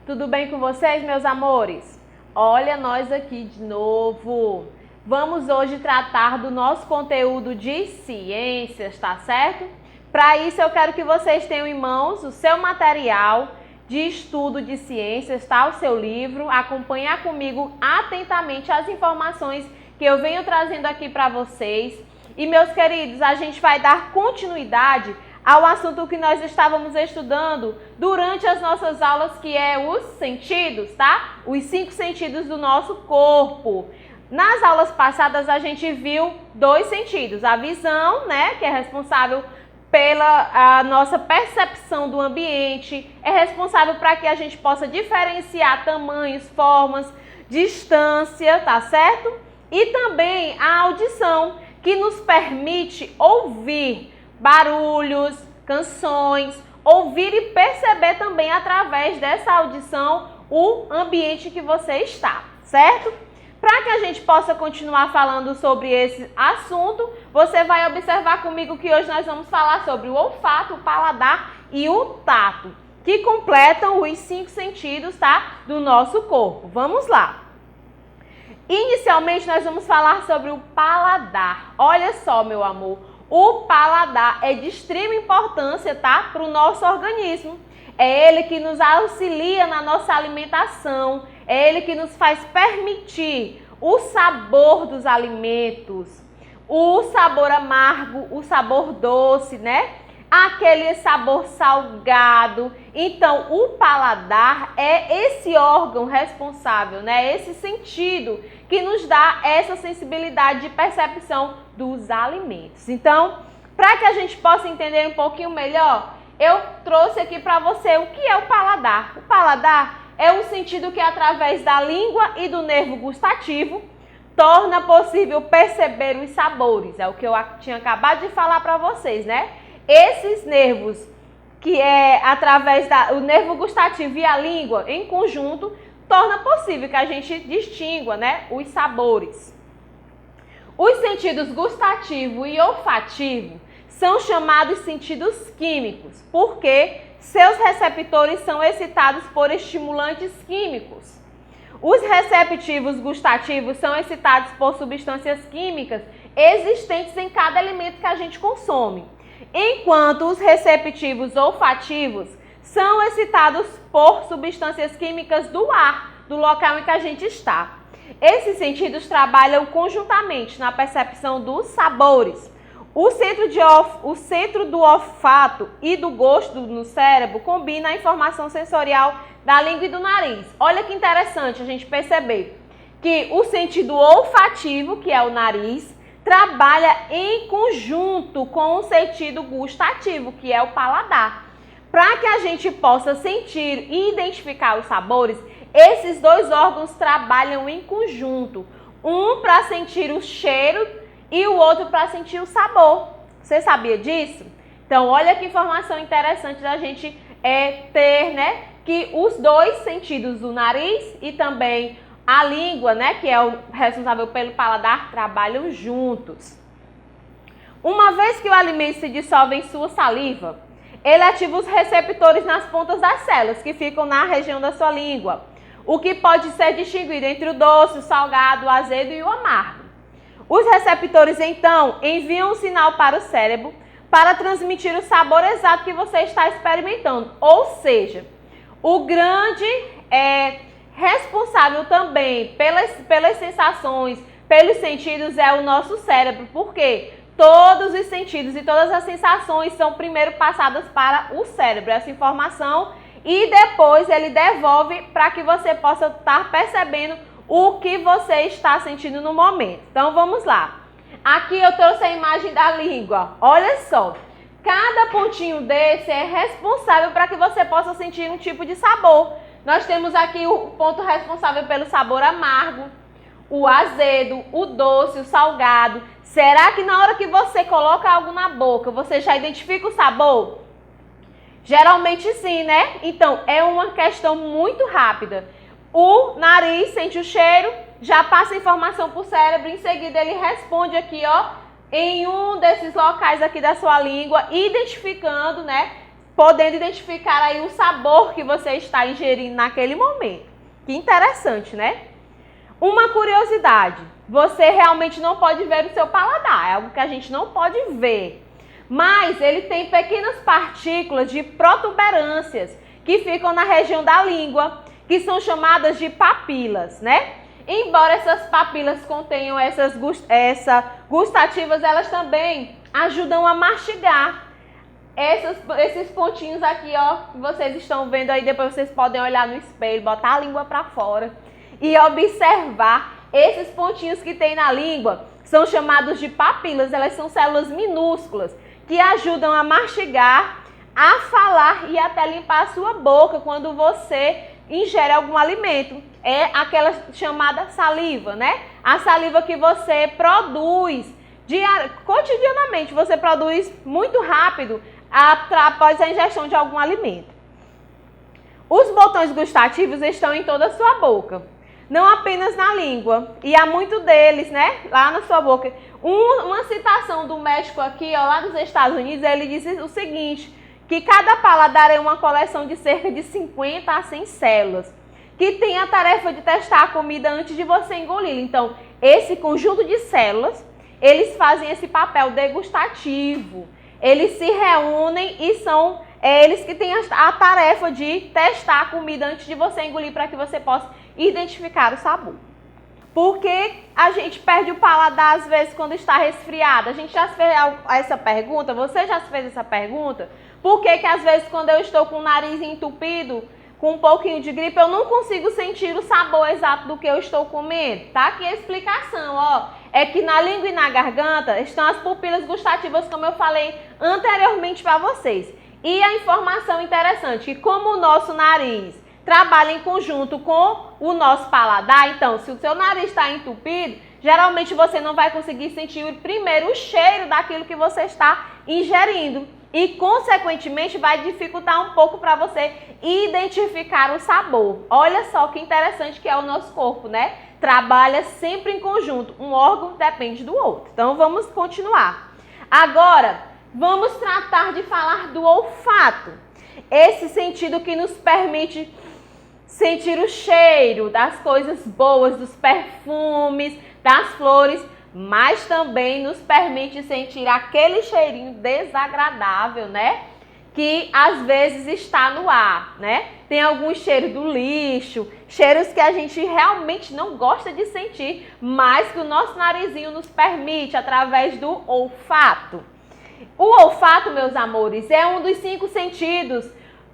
Tudo bem com vocês, meus amores? Olha nós aqui de novo. Vamos hoje tratar do nosso conteúdo de ciências, tá certo? Para isso eu quero que vocês tenham em mãos o seu material de estudo de ciências, tá? O seu livro. Acompanhar comigo atentamente as informações que eu venho trazendo aqui para vocês. E, meus queridos, a gente vai dar continuidade ao assunto que nós estávamos estudando durante as nossas aulas, que é os sentidos, tá? Os 5 sentidos do nosso corpo. Nas aulas passadas a gente viu 2 sentidos, a visão, né, que é responsável pela nossa percepção do ambiente, é responsável para que a gente possa diferenciar tamanhos, formas, distância, tá certo? E também a audição, que nos permite ouvir barulhos, canções, ouvir e perceber também através dessa audição o ambiente que você está, certo? Para que a gente possa continuar falando sobre esse assunto, você vai observar comigo que hoje nós vamos falar sobre o olfato, o paladar e o tato, que completam os 5 sentidos, tá, do nosso corpo. Vamos lá. Inicialmente nós vamos falar sobre o paladar. Olha só, meu amor. O paladar é de extrema importância, tá? Para o nosso organismo. É ele que nos auxilia na nossa alimentação. É ele que nos faz permitir o sabor dos alimentos. O sabor amargo, o sabor doce, né? Aquele sabor salgado. Então, o paladar é esse órgão responsável, né? Esse sentido que nos dá essa sensibilidade de percepção dos alimentos. Então, para que a gente possa entender um pouquinho melhor, eu trouxe aqui para você o que é o paladar. O paladar é um sentido que, através da língua e do nervo gustativo, torna possível perceber os sabores. É o que eu tinha acabado de falar para vocês, né? Esses nervos, que é através do nervo gustativo e a língua em conjunto, torna possível que a gente distingua, né, os sabores. Os sentidos gustativo e olfativo são chamados sentidos químicos, porque seus receptores são excitados por estimulantes químicos. Os receptivos gustativos são excitados por substâncias químicas existentes em cada alimento que a gente consome, enquanto os receptivos olfativos são excitados por substâncias químicas do ar, do local em que a gente está. Esses sentidos trabalham conjuntamente na percepção dos sabores. O centro do olfato e do gosto no cérebro combina a informação sensorial da língua e do nariz. Olha que interessante a gente perceber que o sentido olfativo, que é o nariz, trabalha em conjunto com o sentido gustativo, que é o paladar. Para que a gente possa sentir e identificar os sabores, esses 2 órgãos trabalham em conjunto. Um para sentir o cheiro e o outro para sentir o sabor. Você sabia disso? Então, olha que informação interessante da gente ter, né? Que os 2 sentidos, o nariz e também a língua, né, que é o responsável pelo paladar, trabalham juntos. Uma vez que o alimento se dissolve em sua saliva, ele ativa os receptores nas pontas das células, que ficam na região da sua língua, o que pode ser distinguido entre o doce, o salgado, o azedo e o amargo. Os receptores, então, enviam um sinal para o cérebro para transmitir o sabor exato que você está experimentando. Ou seja, o grande responsável também pelas sensações, pelos sentidos é o nosso cérebro. Por quê? Todos os sentidos e todas as sensações são primeiro passadas para o cérebro, essa informação, e depois ele devolve para que você possa estar percebendo o que você está sentindo no momento. Então vamos lá. Aqui eu trouxe a imagem da língua. Olha só. Cada pontinho desse é responsável para que você possa sentir um tipo de sabor. Nós temos aqui o ponto responsável pelo sabor amargo, o azedo, o doce, o salgado. Será que na hora que você coloca algo na boca, você já identifica o sabor? Geralmente sim, né? Então, é uma questão muito rápida. O nariz sente o cheiro, já passa a informação para o cérebro, em seguida ele responde aqui, ó, em um desses locais aqui da sua língua, identificando, né, podendo identificar aí o sabor que você está ingerindo naquele momento. Que interessante, né? Uma curiosidade, você realmente não pode ver o seu paladar, é algo que a gente não pode ver. Mas ele tem pequenas partículas de protuberâncias que ficam na região da língua, que são chamadas de papilas, né? Embora essas papilas contenham essas gustativas, elas também ajudam a mastigar. Esses pontinhos aqui, ó, que vocês estão vendo aí, depois vocês podem olhar no espelho, botar a língua para fora e observar esses pontinhos que tem na língua, são chamados de papilas, elas são células minúsculas que ajudam a mastigar, a falar e até limpar a sua boca quando você ingere algum alimento. É aquela chamada saliva, né? A saliva que você produz cotidianamente, você produz muito rápido após a ingestão de algum alimento. Os botões gustativos estão em toda a sua boca, não apenas na língua, e há muito deles, né, lá na sua boca. Uma citação do médico aqui, ó, lá nos Estados Unidos, ele diz o seguinte, que cada paladar é uma coleção de cerca de 50 a 100 células, que tem a tarefa de testar a comida antes de você engolir. Então, esse conjunto de células, eles fazem esse papel degustativo. Eles se reúnem e são eles que têm a tarefa de testar a comida antes de você engolir para que você possa identificar o sabor. Por que a gente perde o paladar às vezes quando está resfriado? A gente já se fez essa pergunta? Você já se fez essa pergunta? Por que às vezes quando eu estou com o nariz entupido, com um pouquinho de gripe, eu não consigo sentir o sabor exato do que eu estou comendo? Tá aqui a explicação, ó. É que na língua e na garganta estão as pupilas gustativas, como eu falei anteriormente para vocês. E a informação interessante, que como o nosso nariz trabalha em conjunto com o nosso paladar, então se o seu nariz está entupido, geralmente você não vai conseguir sentir primeiro o cheiro daquilo que você está ingerindo. E, consequentemente, vai dificultar um pouco para você identificar o sabor. Olha só que interessante que é o nosso corpo, né? Trabalha sempre em conjunto. Um órgão depende do outro. Então, vamos continuar. Agora, vamos tratar de falar do olfato. Esse sentido que nos permite sentir o cheiro das coisas boas, dos perfumes, das flores, mas também nos permite sentir aquele cheirinho desagradável, né? Que às vezes está no ar, né? Tem algum cheiro do lixo, cheiros que a gente realmente não gosta de sentir, mas que o nosso narizinho nos permite através do olfato. O olfato, meus amores, é um dos 5 sentidos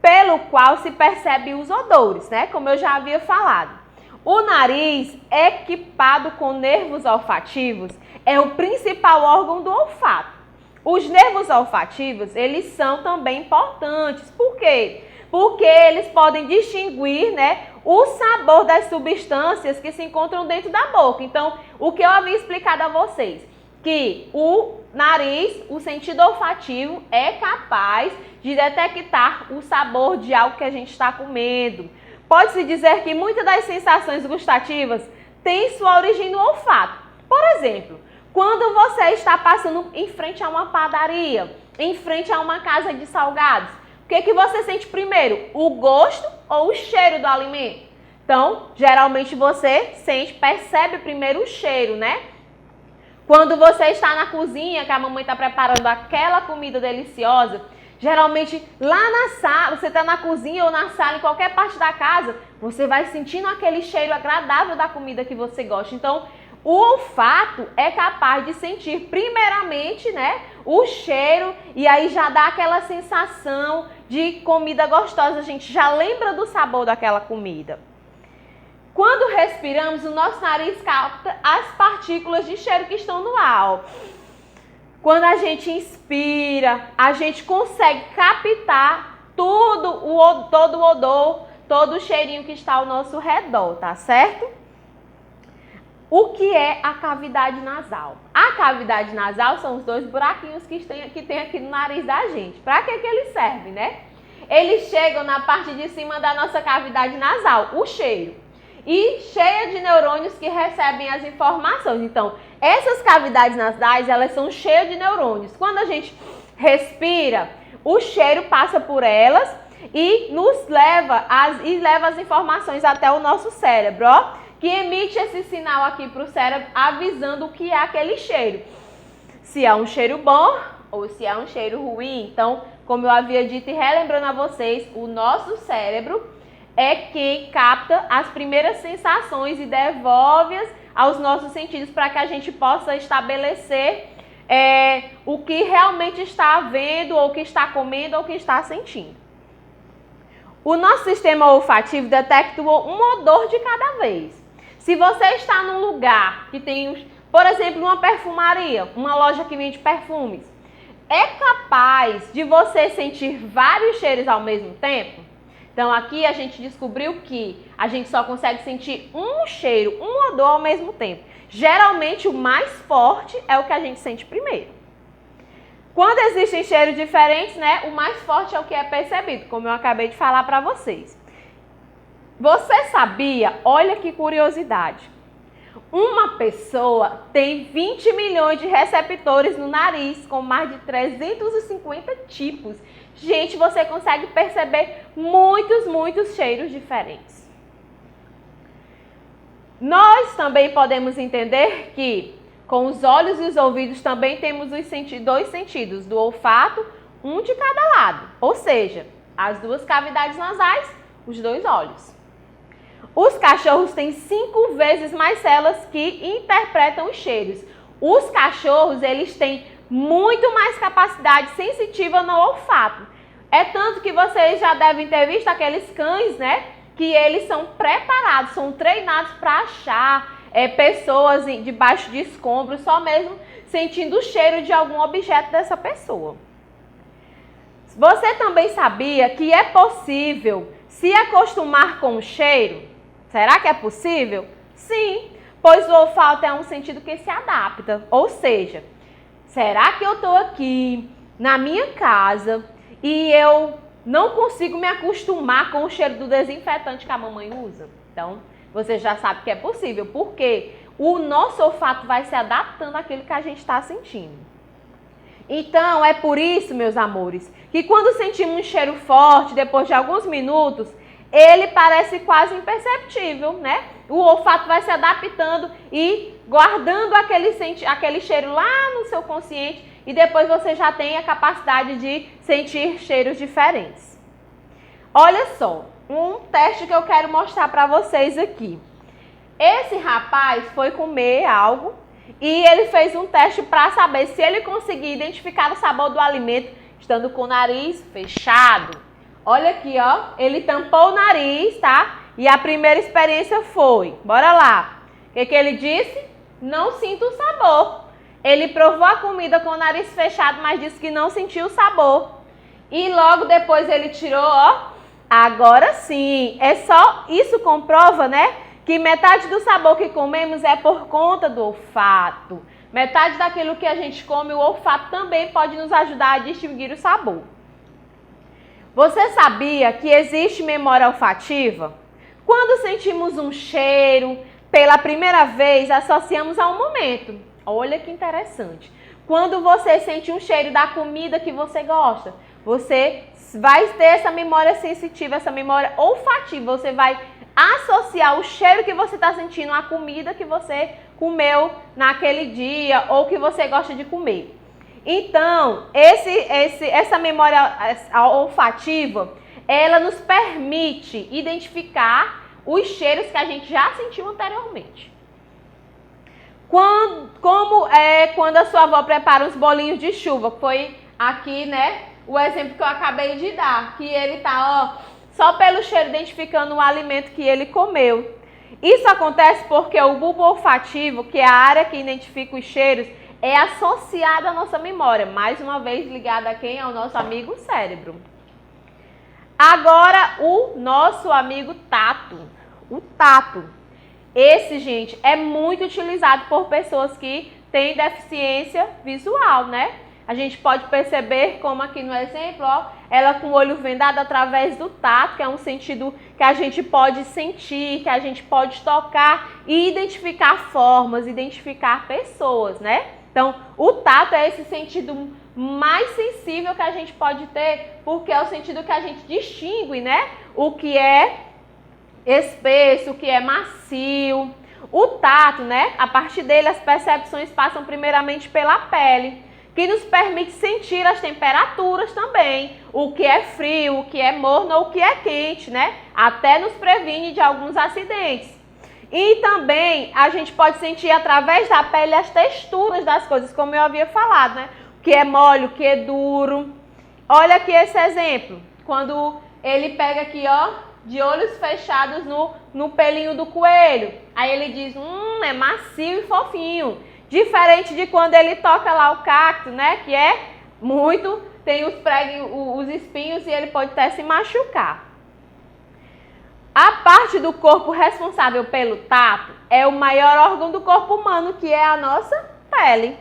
pelo qual se percebe os odores, né? Como eu já havia falado. O nariz, equipado com nervos olfativos, é o principal órgão do olfato. Os nervos olfativos, eles são também importantes. Por quê? Porque eles podem distinguir, né, o sabor das substâncias que se encontram dentro da boca. Então, o que eu havia explicado a vocês, que o nariz, o sentido olfativo, é capaz de detectar o sabor de algo que a gente está comendo. Pode-se dizer que muitas das sensações gustativas têm sua origem no olfato. Por exemplo, quando você está passando em frente a uma padaria, em frente a uma casa de salgados, o que você sente primeiro? O gosto ou o cheiro do alimento? Então, geralmente você percebe primeiro o cheiro, né? Quando você está na cozinha, que a mamãe está preparando aquela comida deliciosa, geralmente lá na sala, você está na cozinha ou na sala, em qualquer parte da casa, você vai sentindo aquele cheiro agradável da comida que você gosta. Então, o olfato é capaz de sentir primeiramente, né, o cheiro e aí já dá aquela sensação de comida gostosa. A gente já lembra do sabor daquela comida. Quando respiramos, o nosso nariz capta as partículas de cheiro que estão no ar. Quando a gente inspira, a gente consegue captar todo o odor, todo o cheirinho que está ao nosso redor, tá certo? O que é a cavidade nasal? A cavidade nasal são os 2 buraquinhos que tem aqui no nariz da gente. Para que eles servem, né? Eles chegam na parte de cima da nossa cavidade nasal, o cheiro. E cheia de neurônios que recebem as informações. Então, essas cavidades nasais, elas são cheias de neurônios. Quando a gente respira, o cheiro passa por elas e leva as informações até o nosso cérebro, ó, que emite esse sinal aqui para o cérebro avisando o que é aquele cheiro. Se é um cheiro bom ou se é um cheiro ruim. Então, como eu havia dito e relembrando a vocês, o nosso cérebro é quem capta as primeiras sensações e devolve-as aos nossos sentidos para que a gente possa estabelecer o que realmente está vendo, ou o que está comendo, ou o que está sentindo. O nosso sistema olfativo detecta um odor de cada vez. Se você está num lugar que tem, por exemplo, uma perfumaria, uma loja que vende perfumes, é capaz de você sentir vários cheiros ao mesmo tempo? Então aqui a gente descobriu que a gente só consegue sentir um cheiro, um odor ao mesmo tempo. Geralmente o mais forte é o que a gente sente primeiro. Quando existem cheiros diferentes, né, o mais forte é o que é percebido, como eu acabei de falar para vocês. Você sabia? Olha que curiosidade. Uma pessoa tem 20 milhões de receptores no nariz, com mais de 350 tipos. Gente, você consegue perceber muitos cheiros diferentes. Nós também podemos entender que com os olhos e os ouvidos também temos os dois sentidos, do olfato, um de cada lado. Ou seja, as duas cavidades nasais, os dois olhos. Os cachorros têm 5 vezes mais células que interpretam os cheiros. Os cachorros, eles têm muito mais capacidade sensitiva no olfato. É tanto que vocês já devem ter visto aqueles cães, né? Que eles são preparados, são treinados para achar pessoas debaixo de escombros, só mesmo sentindo o cheiro de algum objeto dessa pessoa. Você também sabia que é possível se acostumar com o cheiro? Será que é possível? Sim, pois o olfato é um sentido que se adapta. Ou seja, será que eu estou aqui na minha casa e eu não consigo me acostumar com o cheiro do desinfetante que a mamãe usa? Então, você já sabe que é possível, porque o nosso olfato vai se adaptando àquilo que a gente está sentindo. Então, é por isso, meus amores, que quando sentimos um cheiro forte, depois de alguns minutos, ele parece quase imperceptível, né? O olfato vai se adaptando e guardando aquele cheiro lá no seu consciente, e depois você já tem a capacidade de sentir cheiros diferentes. Olha só, um teste que eu quero mostrar para vocês aqui. Esse rapaz foi comer algo e ele fez um teste para saber se ele conseguia identificar o sabor do alimento estando com o nariz fechado. Olha aqui, ó, ele tampou o nariz, tá? E a primeira experiência foi, bora lá. O que ele disse? Não sinto o sabor. Ele provou a comida com o nariz fechado, mas disse que não sentiu o sabor. E logo depois ele tirou, ó, agora sim. É só, isso comprova, né, que metade do sabor que comemos é por conta do olfato. Metade daquilo que a gente come, o olfato também pode nos ajudar a distinguir o sabor. Você sabia que existe memória olfativa? Quando sentimos um cheiro pela primeira vez, associamos a um momento. Olha que interessante. Quando você sente um cheiro da comida que você gosta, você vai ter essa memória sensitiva, essa memória olfativa. Você vai associar o cheiro que você está sentindo à comida que você comeu naquele dia ou que você gosta de comer. Então, essa memória olfativa, ela nos permite identificar os cheiros que a gente já sentiu anteriormente. Quando a sua avó prepara uns bolinhos de chuva, foi aqui, né, o exemplo que eu acabei de dar, que ele tá, ó, só pelo cheiro identificando o alimento que ele comeu. Isso acontece porque o bulbo olfativo, que é a área que identifica os cheiros, é associado à nossa memória, mais uma vez ligada a quem? Ao nosso amigo cérebro. Agora, o nosso amigo tato. O tato. Esse, gente, é muito utilizado por pessoas que têm deficiência visual, né? A gente pode perceber, como aqui no exemplo, ó, ela com o olho vendado através do tato, que é um sentido que a gente pode sentir, que a gente pode tocar e identificar formas, identificar pessoas, né? Então, o tato é esse sentido mais sensível que a gente pode ter, porque é o sentido que a gente distingue, né? O que é espesso, o que é macio. O tato, né? A partir dele as percepções passam primeiramente pela pele, que nos permite sentir as temperaturas também, o que é frio, o que é morno ou o que é quente, né? Até nos previne de alguns acidentes. E também a gente pode sentir através da pele as texturas das coisas, como eu havia falado, né? O que é mole, o que é duro. Olha aqui esse exemplo, quando ele pega aqui, ó, de olhos fechados no pelinho do coelho. Aí ele diz, é macio e fofinho. Diferente de quando ele toca lá o cacto, né? Que é muito, tem os espinhos e ele pode até se machucar. A parte do corpo responsável pelo tato é o maior órgão do corpo humano, que é a nossa pele.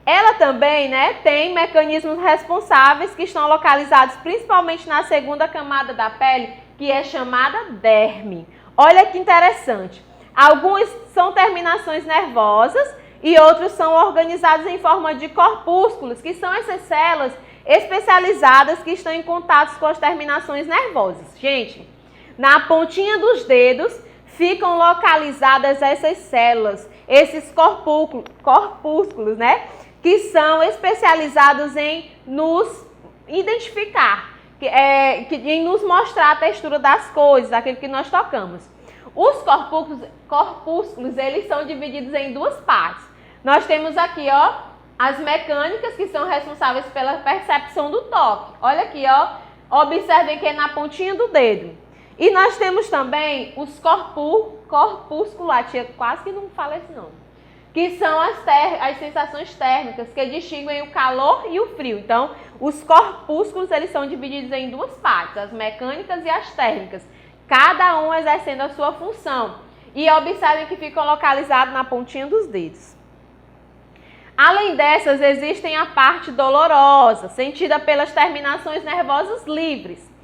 Ela também, né, tem mecanismos responsáveis que estão localizados principalmente na segunda camada da pele, que é chamada derme. Olha que interessante. Alguns são terminações nervosas e outros são organizados em forma de corpúsculos, que são essas células especializadas que estão em contato com as terminações nervosas. Gente, na pontinha dos dedos ficam localizadas essas células, esses corpúsculos, né? Que são especializados em nos identificar, em nos mostrar a textura das coisas, daquilo que nós tocamos. Os corpúsculos, eles são divididos em duas partes. Nós temos aqui, ó, as mecânicas, que são responsáveis pela percepção do toque. Olha aqui, ó, observem que é na pontinha do dedo. E nós temos também os corpusculares, quase que não fala esse nome, que são as sensações térmicas, que distinguem o calor e o frio. Então, os corpúsculos, eles são divididos em duas partes, as mecânicas e as térmicas, cada um exercendo a sua função. E observem que ficam localizados na pontinha dos dedos. Além dessas, existem a parte dolorosa, sentida pelas terminações nervosas livres,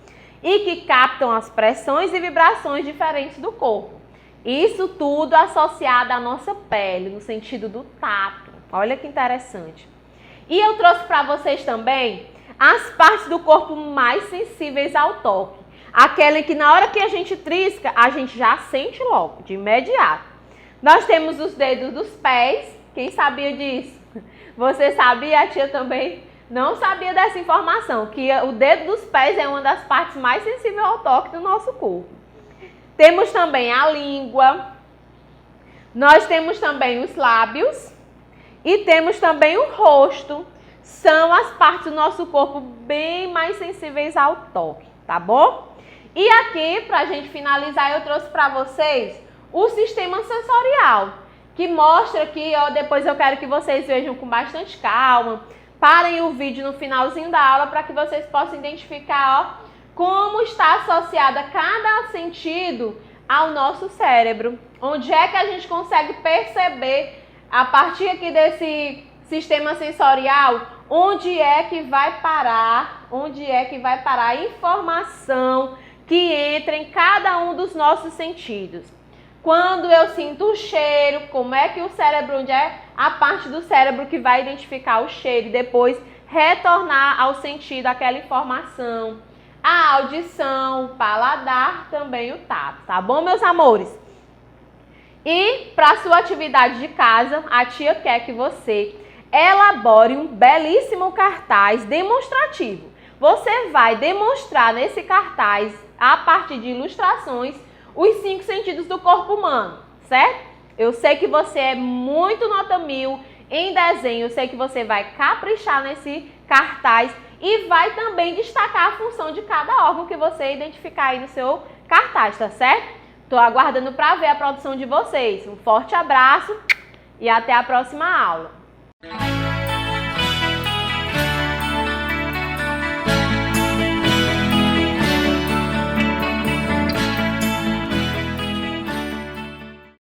e que captam as pressões e vibrações diferentes do corpo. Isso tudo associado à nossa pele, no sentido do tato. Olha que interessante. E eu trouxe para vocês também as partes do corpo mais sensíveis ao toque. Aquela que na hora que a gente trisca, a gente já sente logo, de imediato. Nós temos os dedos dos pés. Quem sabia disso? Você sabia? A tia também não sabia dessa informação, que o dedo dos pés é uma das partes mais sensíveis ao toque do nosso corpo. Temos também a língua, nós temos também os lábios e temos também o rosto. São as partes do nosso corpo bem mais sensíveis ao toque, tá bom? E aqui, pra gente finalizar, eu trouxe para vocês o sistema sensorial, que mostra aqui, ó, depois eu quero que vocês vejam com bastante calma. Parem o vídeo no finalzinho da aula para que vocês possam identificar, ó, como está associada cada sentido ao nosso cérebro. Onde é que a gente consegue perceber, a partir aqui desse sistema sensorial, onde é que vai parar a informação que entra em cada um dos nossos sentidos. Quando eu sinto o cheiro, como é que o cérebro, onde é a parte do cérebro que vai identificar o cheiro e depois retornar ao sentido aquela informação. A audição, o paladar, também o tato, tá bom, meus amores? E para sua atividade de casa, a tia quer que você elabore um belíssimo cartaz demonstrativo. Você vai demonstrar nesse cartaz, a partir de ilustrações, os 5 sentidos do corpo humano, certo? Eu sei que você é muito nota 1000 em desenho, eu sei que você vai caprichar nesse cartaz e vai também destacar a função de cada órgão que você identificar aí no seu cartaz, tá certo? Estou aguardando para ver a produção de vocês. Um forte abraço e até a próxima aula.